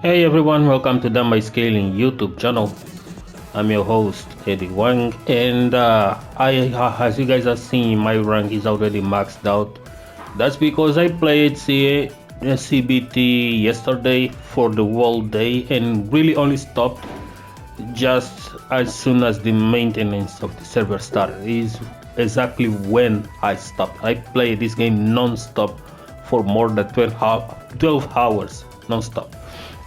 Hey everyone, welcome to Done by Scaling YouTube channel. I'm your host Eddie Wang, and as you guys have seen, my rank is already maxed out. That's because I played CBT yesterday for the whole day and really only stopped just as soon as the maintenance of the server started. Is exactly when I stopped. I played this game non-stop for more than 12 hours non-stop,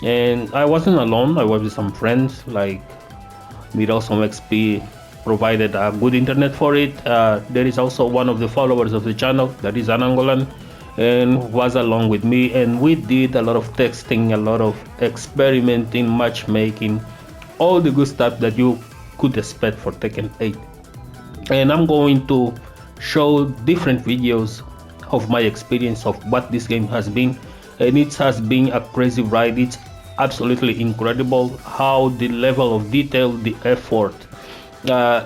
and I wasn't alone. I was with some friends, like with some XP provided a good internet for it. There is also one of the followers of the channel that is an Angolan and was along with me, and we did a lot of texting, a lot of experimenting, matchmaking, all the good stuff that you could expect for Tekken 8. And I'm going to show different videos of my experience of what this game has been, and it has been a crazy ride. It's absolutely incredible how the level of detail, the effort, the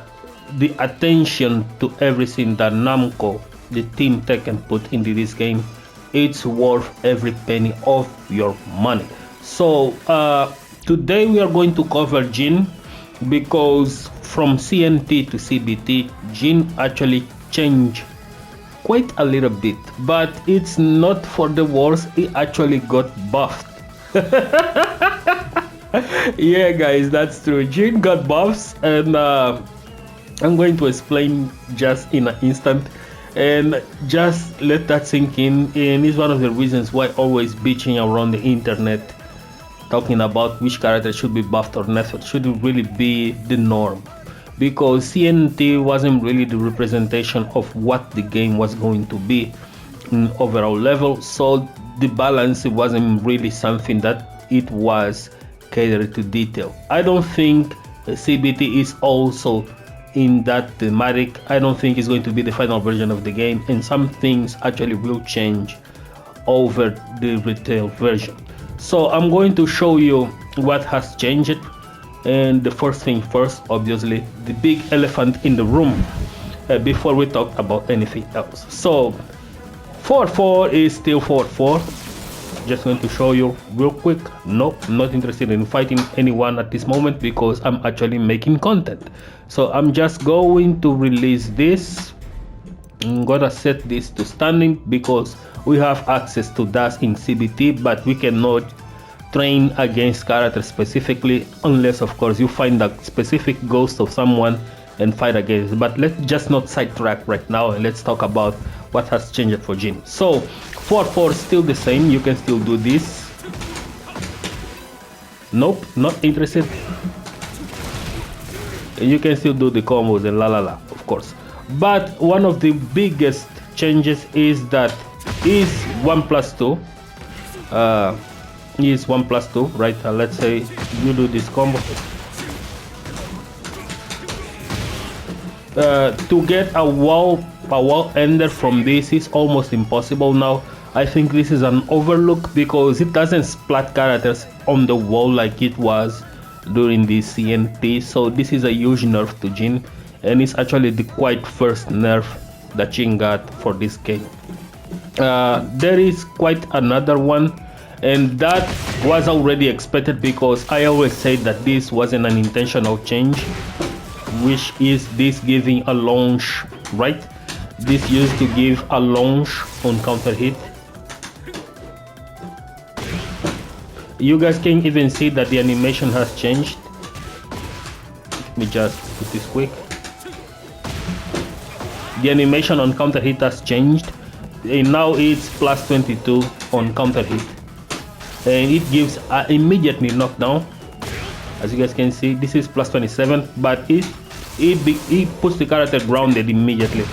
attention to everything that Namco, the team Tekken, put into this game. It's worth every penny of your money. So today we are going to cover Jin, because from CNT to CBT, Jin actually changed quite a little bit, but it's not for the worse. He actually got buffed. Yeah guys, that's true. Jin got buffs, and I'm going to explain just in an instant, and just let that sink in. And it's one of the reasons why always bitching around the internet talking about which character should be buffed or not should really be the norm, because CNT wasn't really the representation of what the game was going to be in overall level. So the balance, it wasn't really something that it was catered to detail. I don't think CBT is also in that thematic. I don't think it's going to be the final version of the game, and some things actually will change over the retail version. So I'm going to show you what has changed. And the first thing first, obviously, the big elephant in the room, before we talk about anything else. So 4-4 is still 4-4. Just going to show you real quick. Nope, not interested in fighting anyone at this moment because I'm actually making content. So I'm just going to release this. I'm gonna set this to standing because we have access to that in CBT, but we cannot train against characters specifically unless of course you find a specific ghost of someone and fight against. But let's just not sidetrack right now, and let's talk about what has changed for Jin. So 4-4 still the same. You can still do this. Nope, not interested. You can still do the combos and la la la, of course. But one of the biggest changes is that is 1+2. Is 1+2, right? Let's say you do this combo. To get a wall ender from this is almost impossible now. I think this is an overlook because it doesn't splat characters on the wall like it was during the CNT. So this is a huge nerf to Jin, and it's actually the quite first nerf that Jin got for this game. There is quite another one, and that was already expected because I always say that this wasn't an intentional change, which is this giving a launch, right? This used to give a launch on counter hit. You guys can even see that the animation has changed. Let me just put this quick. The animation on counter hit has changed, and now it's +22 on counter hit, and it gives immediately knockdown. As you guys can see, this is +27, but it puts the character grounded immediately,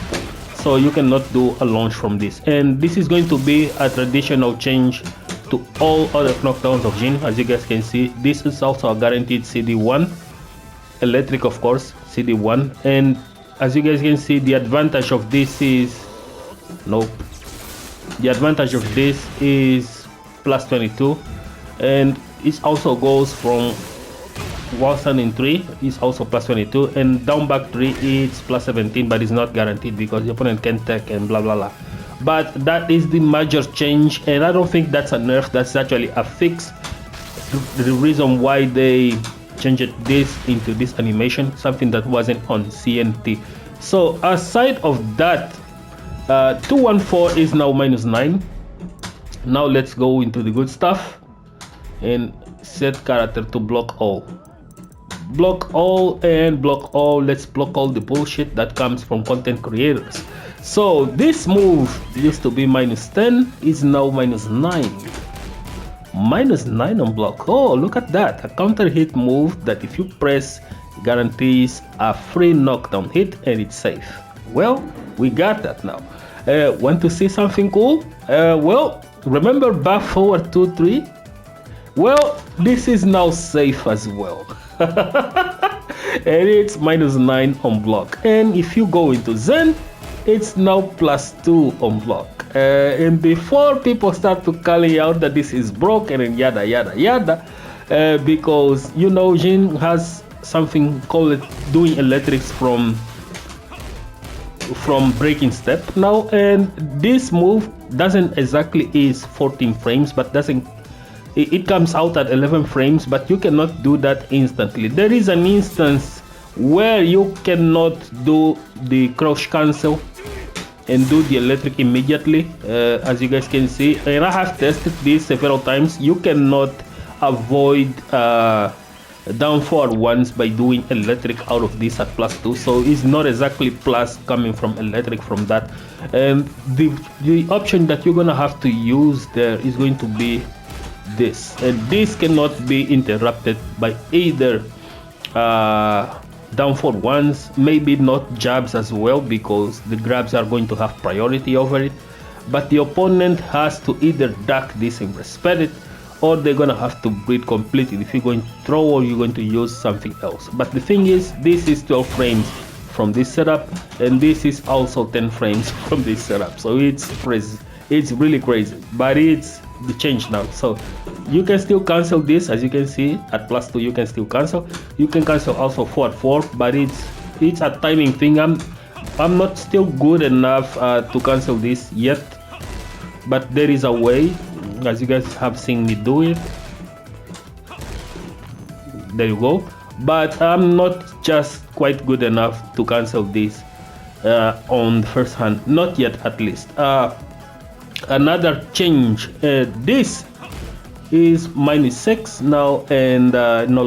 so you cannot do a launch from this. And this is going to be a traditional change to all other knockdowns of Jin. As you guys can see, this is also a guaranteed CD1, electric of course, CD1. And as you guys can see, the advantage of this is the advantage of this is +22, and it also goes from 1003 is also +22, and down back 3 is +17, but it's not guaranteed because the opponent can tech and blah blah blah. But that is the major change, and I don't think that's a nerf. That's actually a fix the reason why they changed this into this animation, something that wasn't on CNT. So aside of that, 214 is now -9. Now let's go into the good stuff and set character to block all. Block all and block all. Let's block all the bullshit that comes from content creators. So this move used to be -10, is now -9. -9 on block. Oh, look at that. A counter hit move that if you press guarantees a free knockdown hit and it's safe. Well, we got that now. Want to see something cool? Well, remember back forward 2-3? Well, this is now safe as well. And it's -9 on block. And if you go into Zen, it's now +2 on block. And before people start to call out that this is broken and yada yada yada, because you know Jin has something called doing electrics from breaking step now, and this move doesn't exactly is 14 frames, but it comes out at 11 frames, but you cannot do that instantly. There is an instance where you cannot do the crouch cancel and do the electric immediately, as you guys can see, and I have tested this several times. You cannot avoid down forward once by doing electric out of this at +2, so it's not exactly plus coming from electric from that. And the option that you're gonna have to use there is going to be this, and this cannot be interrupted by either down forward ones, maybe not jabs as well, because the grabs are going to have priority over it, but the opponent has to either duck this and respect it, or they're gonna have to breathe completely if you're going to throw or you're going to use something else. But the thing is, this is 12 frames from this setup, and this is also 10 frames from this setup, so it's crazy. It's really crazy, but it's the change now. So you can still cancel this, as you can see at +2 you can still cancel. You can cancel also forward 4, but it's a timing thing. I'm not still good enough to cancel this yet, but there is a way, as you guys have seen me do it. There you go. But I'm not just quite good enough to cancel this on the first hand, not yet at least. Another change, this is -6 now, and no